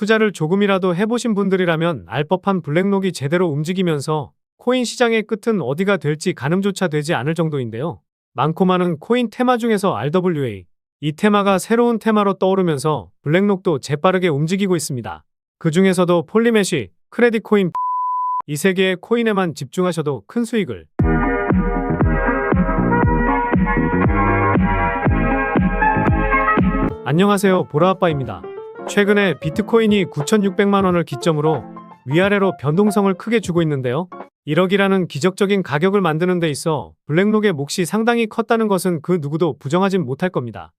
투자를 조금이라도 해보신 분들이라면 알 법한 블랙록이 제대로 움직이면서 코인 시장의 끝은 어디가 될지 가늠조차 되지 않을 정도인데요. 많고 많은 코인 테마 중에서 RWA, 이 테마가 새로운 테마로 떠오르면서 블랙록도 재빠르게 움직이고 있습니다. 그 중에서도 폴리메쉬, 크레딧 코인, 이 세 개의 코인에만 집중하셔도 큰 수익을. 안녕하세요, 보라아빠입니다. 최근에 비트코인이 9,600만 원을 기점으로 위아래로 변동성을 크게 주고 있는데요. 1억이라는 기적적인 가격을 만드는 데 있어 블랙록의 몫이 상당히 컸다는 것은 그 누구도 부정하진 못할 겁니다.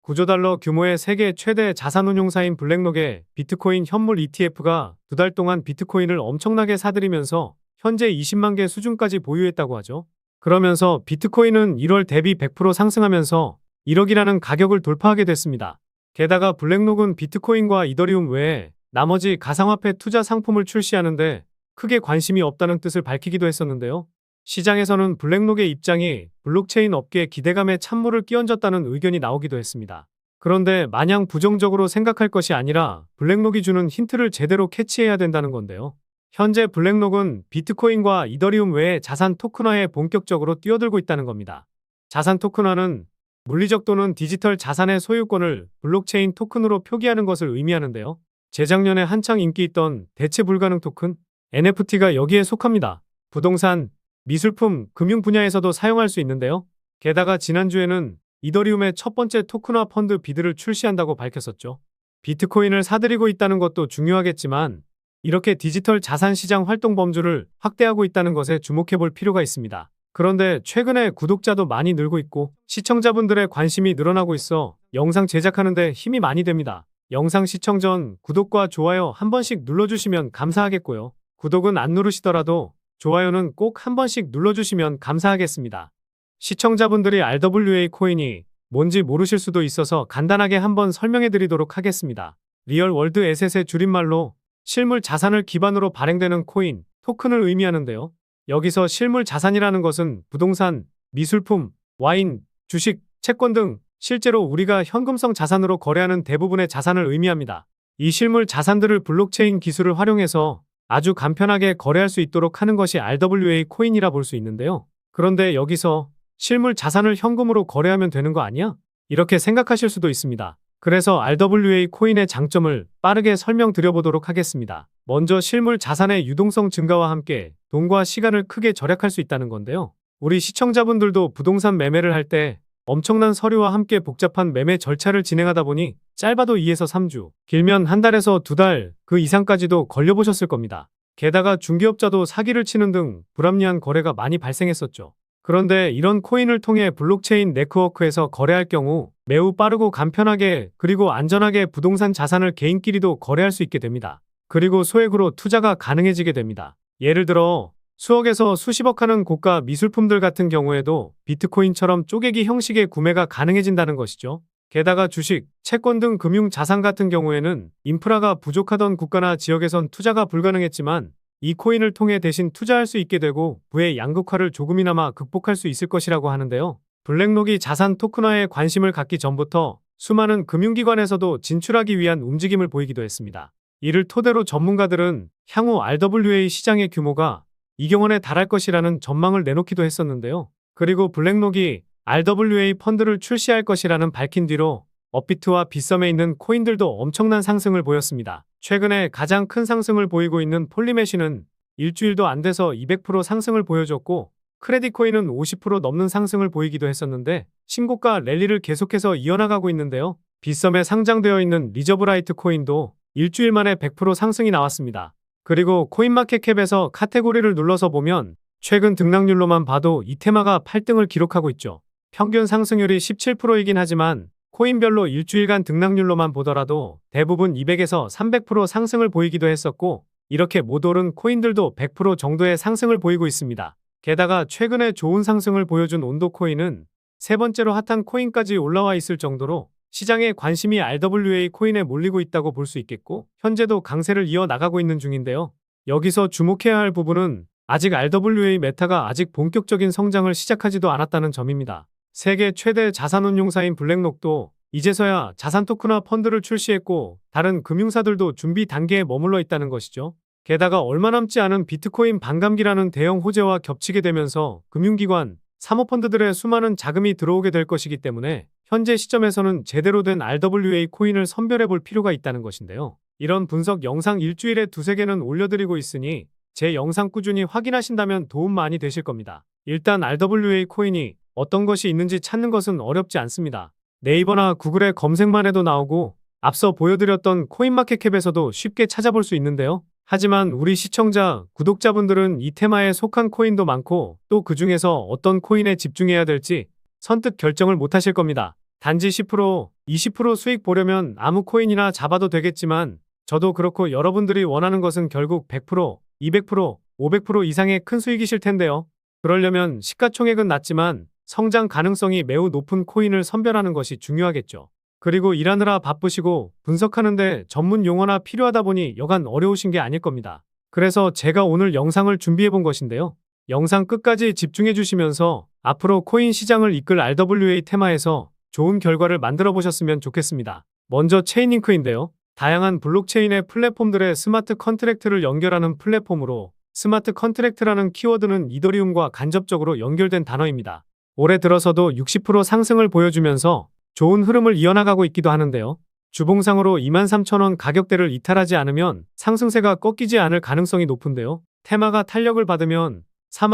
9조 달러 규모의 세계 최대 자산운용사인 블랙록의 비트코인 현물 ETF가 2달 동안 비트코인을 엄청나게 사들이면서 현재 20만 개 수준까지 보유했다고 하죠. 그러면서 비트코인은 1월 대비 100% 상승하면서 1억이라는 가격을 돌파하게 됐습니다. 게다가 블랙록은 비트코인과 이더리움 외에 나머지 가상화폐 투자 상품을 출시하는데 크게 관심이 없다는 뜻을 밝히기도 했었는데요. 시장에서는 블랙록의 입장이 블록체인 업계의 기대감에 찬물을 끼얹었다는 의견이 나오기도 했습니다. 그런데 마냥 부정적으로 생각할 것이 아니라 블랙록이 주는 힌트를 제대로 캐치해야 된다는 건데요. 현재 블랙록은 비트코인과 이더리움 외에 자산 토큰화에 본격적으로 뛰어들고 있다는 겁니다. 자산 토큰화는 물리적 또는 디지털 자산의 소유권을 블록체인 토큰으로 표기하는 것을 의미하는데요. 재작년에 한창 인기 있던 대체 불가능 토큰, NFT가 여기에 속합니다. 부동산, 미술품, 금융 분야에서도 사용할 수 있는데요. 게다가 지난주에는 이더리움의 첫 번째 토큰화 펀드 비드를 출시한다고 밝혔었죠. 비트코인을 사들이고 있다는 것도 중요하겠지만 이렇게 디지털 자산 시장 활동 범주를 확대하고 있다는 것에 주목해 볼 필요가 있습니다. 그런데 최근에 구독자도 많이 늘고 있고 시청자분들의 관심이 늘어나고 있어 영상 제작하는 데 힘이 많이 됩니다. 영상 시청 전 구독과 좋아요 한 번씩 눌러주시면 감사하겠고요. 구독은 안 누르시더라도 좋아요는 꼭 한 번씩 눌러주시면 감사하겠습니다. 시청자분들이 RWA 코인이 뭔지 모르실 수도 있어서 간단하게 한번 설명해 드리도록 하겠습니다. 리얼 월드 에셋의 줄임말로 실물 자산을 기반으로 발행되는 코인, 토큰을 의미하는데요. 여기서 실물 자산이라는 것은 부동산, 미술품, 와인, 주식, 채권 등 실제로 우리가 현금성 자산으로 거래하는 대부분의 자산을 의미합니다. 이 실물 자산들을 블록체인 기술을 활용해서 아주 간편하게 거래할 수 있도록 하는 것이 RWA 코인이라 볼 수 있는데요. 그런데 여기서 실물 자산을 현금으로 거래하면 되는 거 아니야? 이렇게 생각하실 수도 있습니다. 그래서 RWA 코인의 장점을 빠르게 설명드려보도록 하겠습니다. 먼저 실물 자산의 유동성 증가와 함께 돈과 시간을 크게 절약할 수 있다는 건데요. 우리 시청자분들도 부동산 매매를 할 때 엄청난 서류와 함께 복잡한 매매 절차를 진행하다 보니 짧아도 2에서 3주, 길면 한 달에서 2달, 그 이상까지도 걸려보셨을 겁니다. 게다가 중개업자도 사기를 치는 등 불합리한 거래가 많이 발생했었죠. 그런데 이런 코인을 통해 블록체인 네트워크에서 거래할 경우 매우 빠르고 간편하게 그리고 안전하게 부동산 자산을 개인끼리도 거래할 수 있게 됩니다. 그리고 소액으로 투자가 가능해지게 됩니다. 예를 들어 수억에서 수십억 하는 고가 미술품들 같은 경우에도 비트코인처럼 쪼개기 형식의 구매가 가능해진다는 것이죠. 게다가 주식, 채권 등 금융 자산 같은 경우에는 인프라가 부족하던 국가나 지역에선 투자가 불가능했지만 이 코인을 통해 대신 투자할 수 있게 되고 부의 양극화를 조금이나마 극복할 수 있을 것이라고 하는데요. 블랙록이 자산 토큰화에 관심을 갖기 전부터 수많은 금융기관에서도 진출하기 위한 움직임을 보이기도 했습니다. 이를 토대로 전문가들은 향후 RWA 시장의 규모가 2조 원에 달할 것이라는 전망을 내놓기도 했었는데요. 그리고 블랙록이 RWA 펀드를 출시할 것이라는 밝힌 뒤로 업비트와 빗썸에 있는 코인들도 엄청난 상승을 보였습니다. 최근에 가장 큰 상승을 보이고 있는 폴리메쉬는 일주일도 안 돼서 200% 상승을 보여줬고 크레딧 코인은 50% 넘는 상승을 보이기도 했었는데 신고가 랠리를 계속해서 이어나가고 있는데요. 빗썸에 상장되어 있는 리저브라이트 코인도 일주일 만에 100% 상승이 나왔습니다. 그리고 코인마켓캡에서 카테고리를 눌러서 보면 최근 등락률로만 봐도 이 테마가 8등을 기록하고 있죠. 평균 상승률이 17%이긴 하지만 코인별로 일주일간 등락률로만 보더라도 대부분 200에서 300% 상승을 보이기도 했었고 이렇게 못 오른 코인들도 100% 정도의 상승을 보이고 있습니다. 게다가 최근에 좋은 상승을 보여준 온도코인은 세 번째로 핫한 코인까지 올라와 있을 정도로 시장의 관심이 RWA 코인에 몰리고 있다고 볼 수 있겠고 현재도 강세를 이어나가고 있는 중인데요. 여기서 주목해야 할 부분은 아직 RWA 메타가 아직 본격적인 성장을 시작하지도 않았다는 점입니다. 세계 최대 자산운용사인 블랙록도 이제서야 자산 토크나 펀드를 출시했고 다른 금융사들도 준비 단계에 머물러 있다는 것이죠. 게다가 얼마 남지 않은 비트코인 반감기라는 대형 호재와 겹치게 되면서 금융기관, 사모펀드들의 수많은 자금이 들어오게 될 것이기 때문에 현재 시점에서는 제대로 된 RWA 코인을 선별해 볼 필요가 있다는 것인데요. 이런 분석 영상 일주일에 두세 개는 올려드리고 있으니 제 영상 꾸준히 확인하신다면 도움 많이 되실 겁니다. 일단 RWA 코인이 어떤 것이 있는지 찾는 것은 어렵지 않습니다. 네이버나 구글에 검색만 해도 나오고 앞서 보여드렸던 코인마켓캡에서도 쉽게 찾아볼 수 있는데요. 하지만 우리 시청자, 구독자분들은 이 테마에 속한 코인도 많고 또 그 중에서 어떤 코인에 집중해야 될지 선뜻 결정을 못 하실 겁니다. 단지 10%, 20% 수익 보려면 아무 코인이나 잡아도 되겠지만 저도 그렇고 여러분들이 원하는 것은 결국 100%, 200%, 500% 이상의 큰 수익이실 텐데요. 그러려면 시가총액은 낮지만 성장 가능성이 매우 높은 코인을 선별하는 것이 중요하겠죠. 그리고 일하느라 바쁘시고 분석하는데 전문 용어나 필요하다 보니 여간 어려우신 게 아닐 겁니다. 그래서 제가 오늘 영상을 준비해 본 것인데요. 영상 끝까지 집중해 주시면서 앞으로 코인 시장을 이끌 RWA 테마에서 좋은 결과를 만들어 보셨으면 좋겠습니다. 먼저 체인링크인데요. 다양한 블록체인의 플랫폼들의 스마트 컨트랙트를 연결하는 플랫폼으로 스마트 컨트랙트라는 키워드는 이더리움과 간접적으로 연결된 단어입니다. 올해 들어서도 60% 상승을 보여주면서 좋은 흐름을 이어나가고 있기도 하는데요. 주봉상으로 23,000원 가격대를 이탈하지 않으면 상승세가 꺾이지 않을 가능성이 높은데요. 테마가 탄력을 받으면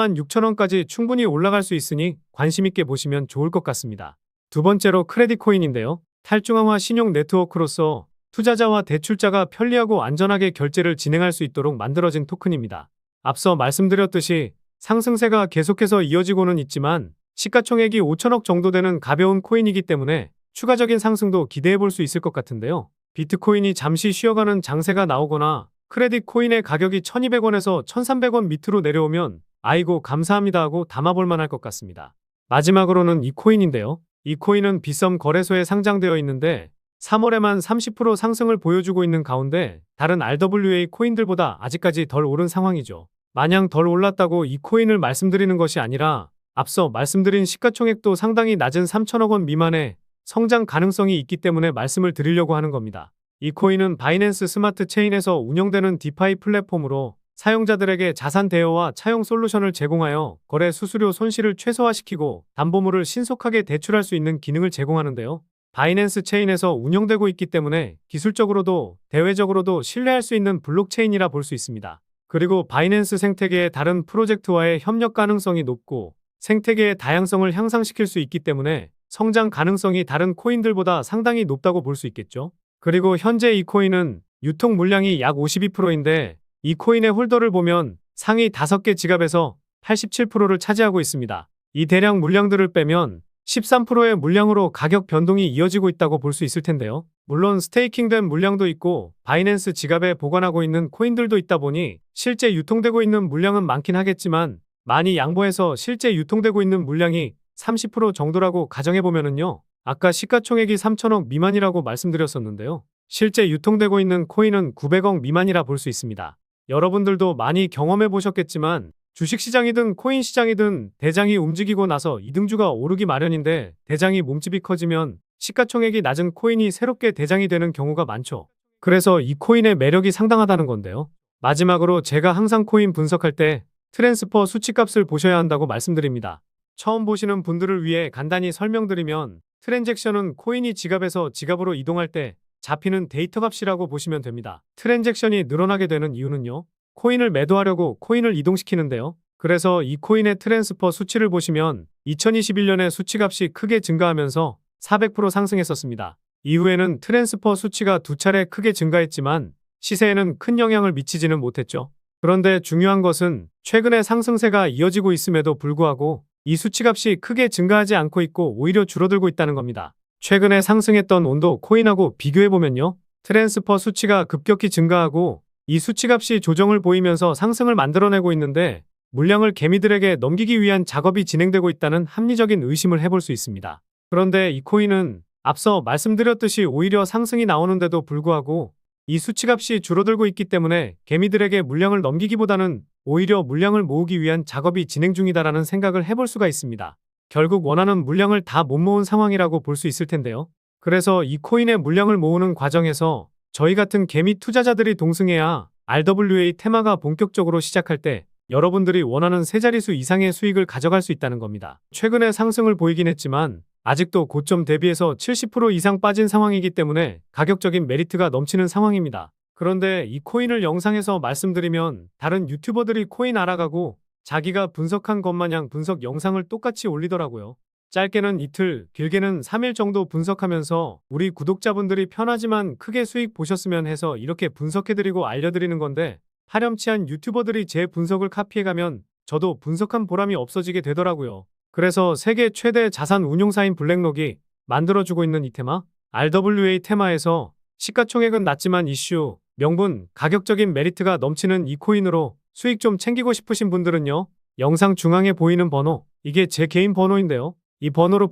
46,000원까지 충분히 올라갈 수 있으니 관심 있게 보시면 좋을 것 같습니다. 두 번째로 크레딧 코인인데요. 탈중앙화 신용 네트워크로서 투자자와 대출자가 편리하고 안전하게 결제를 진행할 수 있도록 만들어진 토큰입니다. 앞서 말씀드렸듯이 상승세가 계속해서 이어지고는 있지만 시가총액이 5천억 정도 되는 가벼운 코인이기 때문에 추가적인 상승도 기대해 볼 수 있을 것 같은데요. 비트코인이 잠시 쉬어가는 장세가 나오거나 크레딧 코인의 가격이 1200원에서 1300원 밑으로 내려오면 아이고 감사합니다 하고 담아볼 만할 것 같습니다. 마지막으로는 이 코인인데요. 이 코인은 빗썸 거래소에 상장되어 있는데 3월에만 30% 상승을 보여주고 있는 가운데 다른 RWA 코인들보다 아직까지 덜 오른 상황이죠. 마냥 덜 올랐다고 이 코인을 말씀드리는 것이 아니라 앞서 말씀드린 시가총액도 상당히 낮은 3천억 원 미만의 성장 가능성이 있기 때문에 말씀을 드리려고 하는 겁니다. 이 코인은 바이낸스 스마트 체인에서 운영되는 디파이 플랫폼으로 사용자들에게 자산 대여와 차용 솔루션을 제공하여 거래 수수료 손실을 최소화시키고 담보물을 신속하게 대출할 수 있는 기능을 제공하는데요. 바이낸스 체인에서 운영되고 있기 때문에 기술적으로도 대외적으로도 신뢰할 수 있는 블록체인이라 볼 수 있습니다. 그리고 바이낸스 생태계의 다른 프로젝트와의 협력 가능성이 높고 생태계의 다양성을 향상시킬 수 있기 때문에 성장 가능성이 다른 코인들보다 상당히 높다고 볼 수 있겠죠. 그리고 현재 이 코인은 유통 물량이 약 52%인데 이 코인의 홀더를 보면 상위 5개 지갑에서 87%를 차지하고 있습니다. 이 대량 물량들을 빼면 13%의 물량으로 가격 변동이 이어지고 있다고 볼 수 있을 텐데요. 물론 스테이킹된 물량도 있고 바이낸스 지갑에 보관하고 있는 코인들도 있다 보니 실제 유통되고 있는 물량은 많긴 하겠지만 많이 양보해서 실제 유통되고 있는 물량이 30% 정도라고 가정해보면은요. 아까 시가총액이 3천억 미만이라고 말씀드렸었는데요. 실제 유통되고 있는 코인은 900억 미만이라 볼 수 있습니다. 여러분들도 많이 경험해 보셨겠지만 주식시장이든 코인시장이든 대장이 움직이고 나서 이등주가 오르기 마련인데 대장이 몸집이 커지면 시가총액이 낮은 코인이 새롭게 대장이 되는 경우가 많죠. 그래서 이 코인의 매력이 상당하다는 건데요. 마지막으로 제가 항상 코인 분석할 때 트랜스퍼 수치값을 보셔야 한다고 말씀드립니다. 처음 보시는 분들을 위해 간단히 설명드리면 트랜잭션은 코인이 지갑에서 지갑으로 이동할 때 잡히는 데이터 값이라고 보시면 됩니다. 트랜잭션이 늘어나게 되는 이유는요. 코인을 매도하려고 코인을 이동시키는데요. 그래서 이 코인의 트랜스퍼 수치를 보시면 2021년에 수치값이 크게 증가하면서 400% 상승했었습니다. 이후에는 트랜스퍼 수치가 2차례 크게 증가했지만 시세에는 큰 영향을 미치지는 못했죠. 그런데 중요한 것은 최근에 상승세가 이어지고 있음에도 불구하고 이 수치값이 크게 증가하지 않고 있고 오히려 줄어들고 있다는 겁니다. 최근에 상승했던 온도 코인하고 비교해보면요. 트랜스퍼 수치가 급격히 증가하고 이 수치값이 조정을 보이면서 상승을 만들어내고 있는데 물량을 개미들에게 넘기기 위한 작업이 진행되고 있다는 합리적인 의심을 해볼 수 있습니다. 그런데 이 코인은 앞서 말씀드렸듯이 오히려 상승이 나오는데도 불구하고 이 수치값이 줄어들고 있기 때문에 개미들에게 물량을 넘기기보다는 오히려 물량을 모으기 위한 작업이 진행 중이다라는 생각을 해볼 수가 있습니다. 결국 원하는 물량을 다 못 모은 상황이라고 볼 수 있을 텐데요. 그래서 이 코인의 물량을 모으는 과정에서 저희 같은 개미 투자자들이 동승해야 RWA 테마가 본격적으로 시작할 때 여러분들이 원하는 세 자릿수 이상의 수익을 가져갈 수 있다는 겁니다. 최근에 상승을 보이긴 했지만 아직도 고점 대비해서 70% 이상 빠진 상황이기 때문에 가격적인 메리트가 넘치는 상황입니다. 그런데 이 코인을 영상에서 말씀드리면 다른 유튜버들이 코인 알아가고 자기가 분석한 것 마냥 분석 영상을 똑같이 올리더라고요. 짧게는 이틀, 길게는 3일 정도 분석하면서 우리 구독자분들이 편하지만 크게 수익 보셨으면 해서 이렇게 분석해드리고 알려드리는 건데 파렴치한 유튜버들이 제 분석을 카피해가면 저도 분석한 보람이 없어지게 되더라고요. 그래서 세계 최대 자산 운용사인 블랙록이 만들어주고 있는 이 테마, RWA 테마에서 시가총액은 낮지만 이슈, 명분, 가격적인 메리트가 넘치는 이 코인으로 수익 좀 챙기고 싶으신 분들은요. 영상 중앙에 보이는 번호, 이게 제 개인 번호인데요. 이 번호로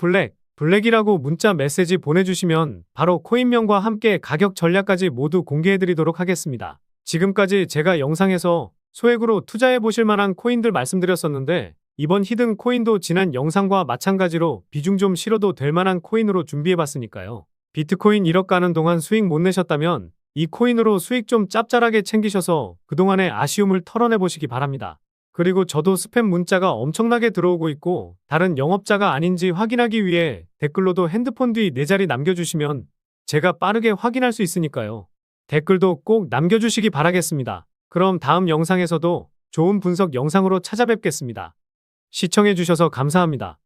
블랙이라고 문자 메시지 보내주시면 바로 코인명과 함께 가격 전략까지 모두 공개해드리도록 하겠습니다. 지금까지 제가 영상에서 소액으로 투자해보실 만한 코인들 말씀드렸었는데 이번 히든 코인도 지난 영상과 마찬가지로 비중 좀 실어도 될 만한 코인으로 준비해봤으니까요. 비트코인 1억 가는 동안 수익 못 내셨다면 이 코인으로 수익 좀 짭짤하게 챙기셔서 그동안의 아쉬움을 털어내보시기 바랍니다. 그리고 저도 스팸 문자가 엄청나게 들어오고 있고 다른 영업자가 아닌지 확인하기 위해 댓글로도 핸드폰 뒤 4자리 남겨주시면 제가 빠르게 확인할 수 있으니까요. 댓글도 꼭 남겨주시기 바라겠습니다. 그럼 다음 영상에서도 좋은 분석 영상으로 찾아뵙겠습니다. 시청해주셔서 감사합니다.